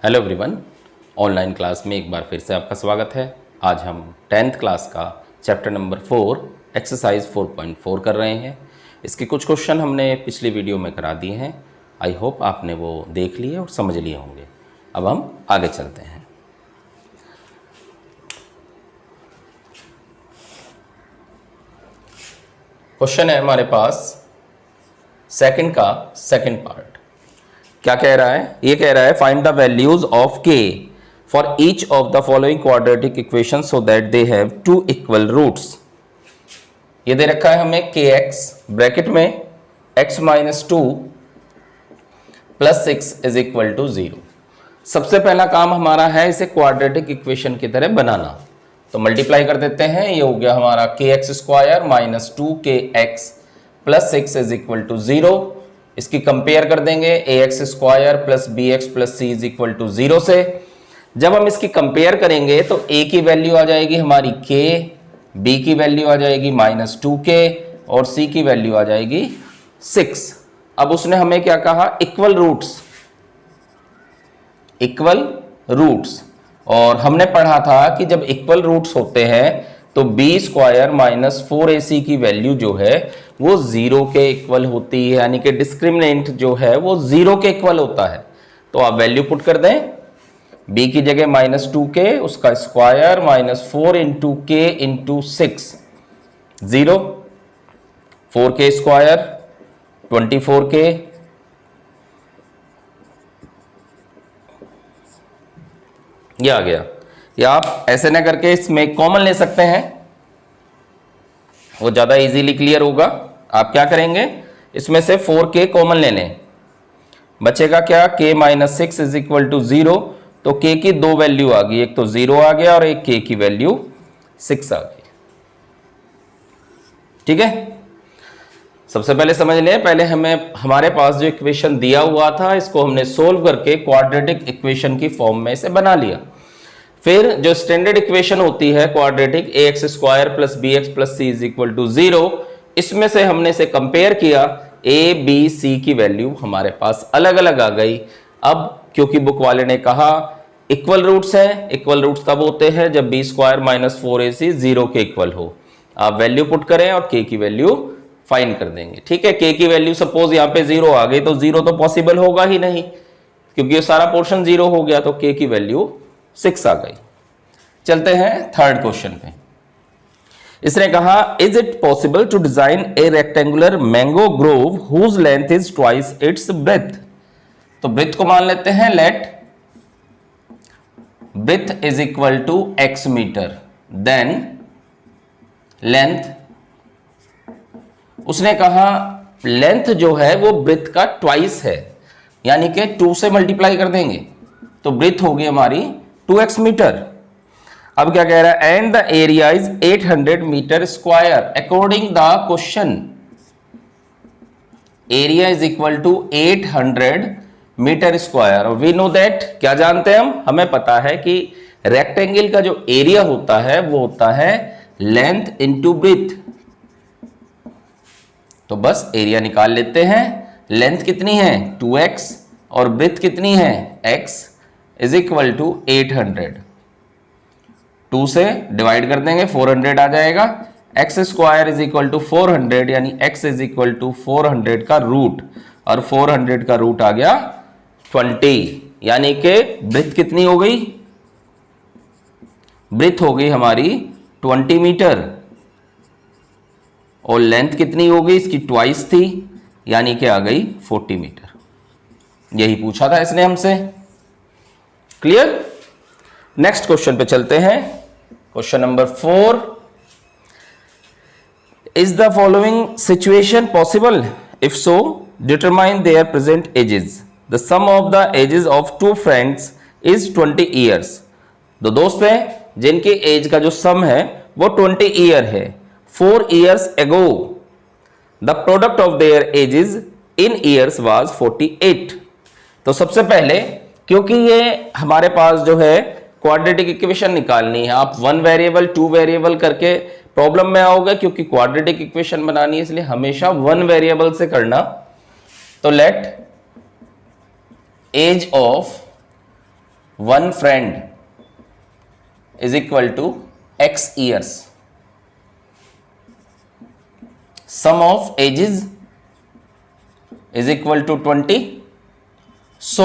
Hello everyone, online class में एक बार फिर से आपका स्वागत है। आज हम 10th क्लास का चैप्टर नंबर 4 एक्सरसाइज 4.4 कर रहे हैं। इसके कुछ क्वेश्चन हमने पिछली वीडियो में करा दिए हैं। आई होप आपने वो देख लिए और समझ लिए होंगे। अब हम आगे चलते हैं। क्वेश्चन है हमारे पास सेकंड का सेकंड पार्ट। क्या कह रहा है? ये कह रहा है find the values of K for each of the following quadratic equation so that they have two equal roots. ये दे रखा है हमें के एक्स ब्रैकेट में x minus 2 plus 6 is equal to 0। सबसे पहला काम हमारा है इसे क्वाड्रेटिक इक्वेशन की तरह बनाना। तो मल्टीप्लाई कर देते हैं। ये हो गया हमारा के एक्स स्क्वायर माइनस 2 के x plus 6 is equal to 0। इसकी कंपेयर कर देंगे a x square plus b x plus c is equal to 0 से। जब हम इसकी कंपेयर करेंगे तो ए की वैल्यू आ जाएगी हमारी के, बी की वैल्यू आ जाएगी माइनस 2k और सी की वैल्यू आ जाएगी 6। अब उसने हमें क्या कहा? Equal roots. इक्वल रूट्स, और हमने पढ़ा था कि जब इक्वल रूट्स होते हैं तो बी स्क्वायर माइनस 4ac की वैल्यू जो है वो 0 के इक्वल होती है, यानी कि डिस्क्रिमिनेंट जो है वो 0 के इक्वल होता है। तो आप वैल्यू पुट कर दें। b की जगह माइनस 2k, उसका स्क्वायर माइनस 4 इंटू के इंटू 6 0, 4k स्क्वायर 24k, ये आ गया। या आप ऐसे ना करके इसमें कॉमन ले सकते हैं, वो ज्यादा इजीली क्लियर होगा। आप क्या करेंगे? इसमें से 4k कॉमन ले लें, बचेगा क्या? k minus 6 is equal to 0। तो k की दो वैल्यू आ गई, एक तो 0 आ गया और एक k की वैल्यू 6 आ गई। ठीक है, सबसे पहले समझ लें। पहले हमें हमारे पास जो इक्वेशन दिया हुआ था इसको हमने सोल्व करके क्वाड्रेटिक इक्वेशन की फॉर्म में इसे बना लिया। फिर जो स्टैंडर्ड इक्वेशन होती है quadratic a x square plus b x plus c is equal to 0, इसमें से हमने इसे कंपेयर किया। ए बी सी की वैल्यू हमारे पास अलग अलग आ गई। अब क्योंकि बुक वाले ने कहा इक्वल रूट्स हैं, इक्वल रूट्स तब होते हैं जब बी स्क्वायर माइनस 4ac 0 के इक्वल हो। आप वैल्यू पुट करें और के की वैल्यू फाइंड कर देंगे। ठीक है, के की वैल्यू सपोज यहाँ पे 0 आ गई तो 0 तो पॉसिबल होगा ही नहीं, क्योंकि ये सारा पोर्शन 0 हो गया। तो के की वैल्यू 6 आ गई। चलते हैं थर्ड क्वेश्चन पे। इसने कहा is it possible to design a rectangular mango grove whose length is twice its breadth. तो ब्रेथ को मान लेते हैं let breadth is equal to x metre, then length, उसने कहा लेंथ जो है वो ब्रेथ का ट्वाइस है, यानी कि 2 से मल्टीप्लाई कर देंगे तो ब्रेथ होगी हमारी 2x मीटर। अब क्या कह रहा है? And the area is 800 metre square according the question. Area is equal to 800 metre square. और वी नो दैट, क्या जानते हैं हम? हमें पता है कि रेक्टेंगल का जो एरिया होता है वो होता है लेंथ इंटू ब्रेथ। तो बस एरिया निकाल लेते हैं। लेंथ कितनी है? 2x और ब्रेथ कितनी है? x is equal to 800। 2 से डिवाइड कर देंगे, 400 आ जाएगा। x square is equal to 400, यानी x इज इक्वल टू 400 का रूट, और 400 का रूट आ गया 20, यानी कि ब्रेथ कितनी हो गई? ब्रेथ हो गई हमारी 20 मीटर, और लेंथ कितनी हो गई? इसकी ट्वाइस थी, यानी कि आ गई 40 मीटर। यही पूछा था इसने हमसे। क्लियर? नेक्स्ट क्वेश्चन पे चलते हैं। Question number 4, is the following situation possible? If so determine their present ages. The sum of the ages of two friends is 20 years. दो दोस्त हैं जिनके एज का जो सम है वो 20 ईयर है। 4 years ago the product of their ages in years was 48। तो सबसे पहले, क्योंकि ये हमारे पास जो है क्वाड्रेटिक इक्वेशन निकालनी है, आप 1 वेरिएबल 2 वेरिएबल करके प्रॉब्लम में आओगे, क्योंकि क्वाड्रेटिक इक्वेशन बनानी है इसलिए हमेशा 1 वेरिएबल से करना। तो let age of one friend is equal to x years, sum of ages is equal to 20, so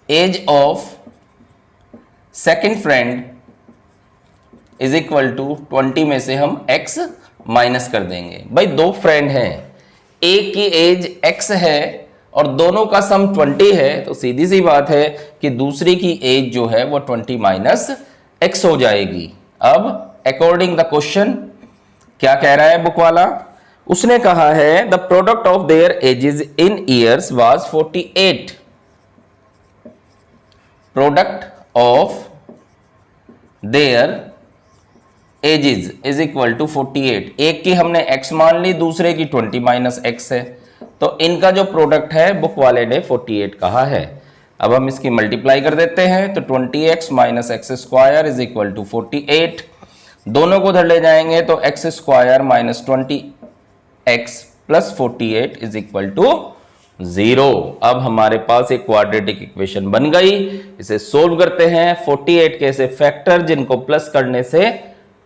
age of second friend is equal to 20 में से हम x माइनस कर देंगे। भाई दो फ्रेंड हैं, एक की एज x है और दोनों का सम 20 है, तो सीधी सी बात है कि दूसरी की एज जो है वो 20 माइनस x हो जाएगी। अब अकॉर्डिंग द क्वेश्चन क्या कह रहा है बुक वाला, उसने कहा है the product of their ages in years was 48, product of their ages is equal to 48, एक की हमने x मान ली, दूसरे की 20 माइनस x है, तो इनका जो प्रोडक्ट है बुक वाले ने 48 कहा है। अब हम इसकी मल्टीप्लाई कर देते हैं, तो 20x minus x square is equal to 48, दोनों को उधर ले जाएंगे तो x square minus 20x plus 48 is equal to 0। अब हमारे पास एक क्वाड्रेटिक इक्वेशन बन गई, इसे सोल्व करते हैं। 48 के ऐसे फैक्टर जिनको प्लस करने से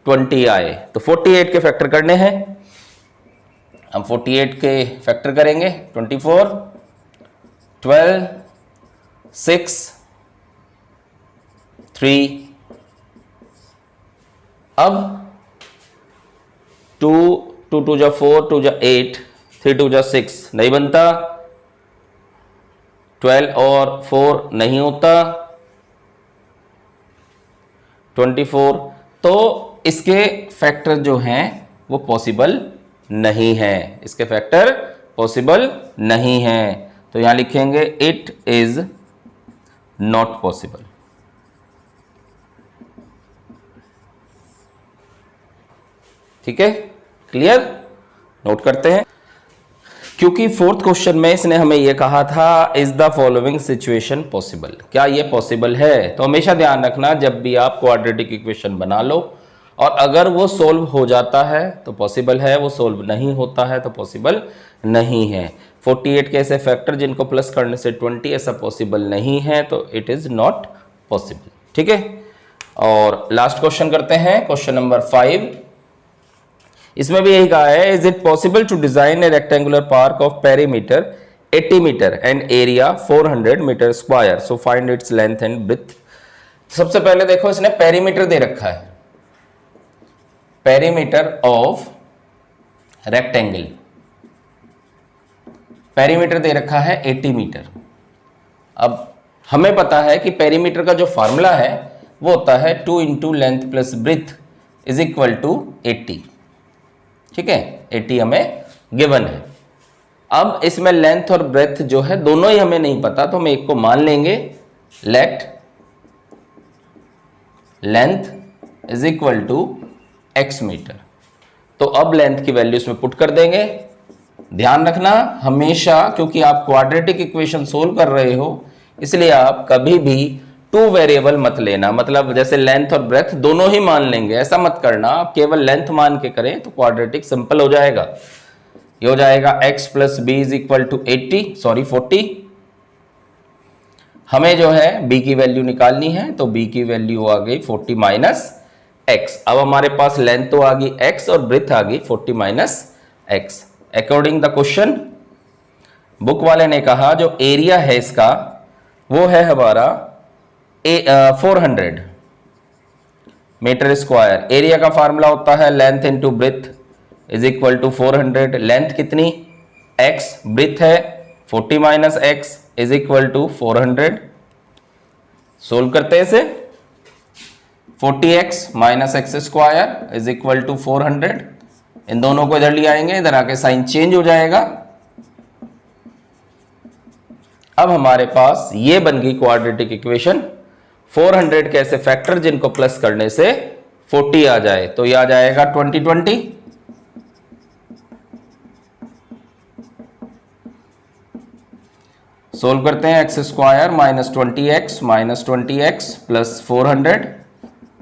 20 आए, तो 48 के फैक्टर करने हैं, हम 48 के फैक्टर करेंगे 24, 12, 6, 3, अब 2 2 जा 4, 2 जा 8, 3 2 जा 6 नहीं बनता, 12 और 4 नहीं होता, 24, तो इसके फैक्टर जो हैं वो पॉसिबल नहीं है, इसके फैक्टर पॉसिबल नहीं है, तो यहां लिखेंगे इट इज नॉट पॉसिबल। ठीक है, क्लियर, नोट करते हैं। क्योंकि फोर्थ क्वेश्चन में इसने हमें यह कहा था is the following situation possible, क्या ये पॉसिबल है, तो हमेशा ध्यान रखना जब भी आप क्वाड्रेटिक इक्वेशन बना लो और अगर वो सोल्व हो जाता है तो पॉसिबल है, वो सोल्व नहीं होता है तो पॉसिबल नहीं है। 48 के ऐसे फैक्टर जिनको प्लस करने से 20 ऐसा पॉसिबल नहीं है, तो इट इज नॉट पॉसिबल। ठीक है, और लास्ट क्वेश्चन करते हैं, क्वेश्चन नंबर 5। इसमें भी यही कहा है is it possible to design a rectangular park of perimeter 80 metre and area 400 metre square, so find its length and breadth. सबसे पहले देखो इसने पेरीमीटर दे रखा है, पेरीमीटर ऑफ रेक्टेंगल, पेरीमीटर दे रखा है 80 मीटर। अब हमें पता है कि पेरीमीटर का जो फार्मूला है वो होता है 2 into length plus breadth is equal to 80। ठीक है, 80 हमें गिवन है। अब इसमें लेंथ और ब्रेथ जो है दोनों ही हमें नहीं पता, तो हम एक को मान लेंगे, let length is equal to x metre. तो अब लेंथ की वैल्यू इसमें पुट कर देंगे। ध्यान रखना हमेशा, क्योंकि आप क्वाड्रेटिक इक्वेशन सोल्व कर रहे हो, इसलिए आप कभी भी 2 वेरिएबल मत लेना, मतलब जैसे लेंथ और ब्रेथ दोनों ही मान लेंगे, ऐसा मत करना। आप केवल लेंथ मान के करें तो क्वाड्रेटिक सिंपल हो जाएगा। ये हो जाएगा x plus b is equal to 40। हमें जो है b की वैल्यू निकालनी है, तो b की वैल्यू आ गई 40 माइनस एक्स। अब हमारे पास लेंथ तो आ गई x और ब्रेथ आ गई 40 minus x. According the question book वाले ने कहा जो एरिया है इसका वो है हमारा 400 मीटर स्क्वायर। एरिया का फार्मूला होता है length into breadth is equal to 400। Length कितनी x, ब्रेथ है 40 minus x is equal to 400। Solve करते हैं इसे, 40x minus x square is equal to 400। इन दोनों को इधर ले आएंगे, इधर आके साइन चेंज हो जाएगा। अब हमारे पास ये बन गई क्वाड्रेटिक इक्वेशन। 400 के ऐसे फैक्टर जिनको प्लस करने से 40 आ जाए, तो ये आ जाएगा 20। सोल्व करते हैं, x square minus 20x plus 400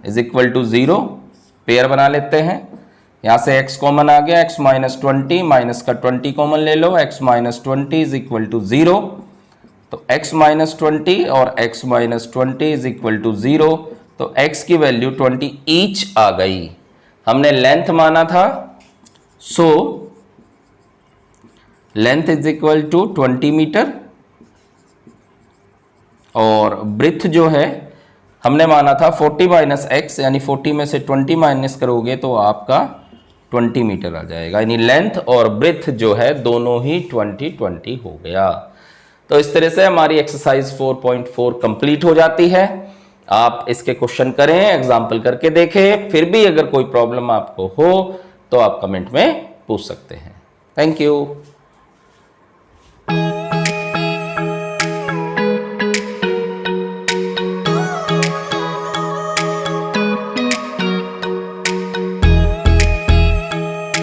is equal to 0। Pair बना लेते हैं, यहां से x कॉमन आ गया, x माइनस 20 माइनस का 20 कॉमन ले लो, x minus 20 is equal to 0। तो x माइनस 20 और x minus 20 is equal to 0, तो x की वैल्यू 20 ईच आ गई। हमने लेंथ माना था, so length is equal to 20 metre, और ब्रिथ जो है हमने माना था 40 माइनस एक्स, यानी 40 में से 20 माइनस करोगे तो आपका 20 मीटर आ जाएगा, यानी लेंथ और ब्रिथ जो है दोनों ही 20-20 हो गया। तो इस तरह से हमारी एक्सरसाइज 4.4 कंप्लीट हो जाती है। आप इसके क्वेश्चन करें, एग्जाम्पल करके देखें, फिर भी अगर कोई प्रॉब्लम आपको हो तो आप कमेंट में पूछ सकते हैं। Thank you.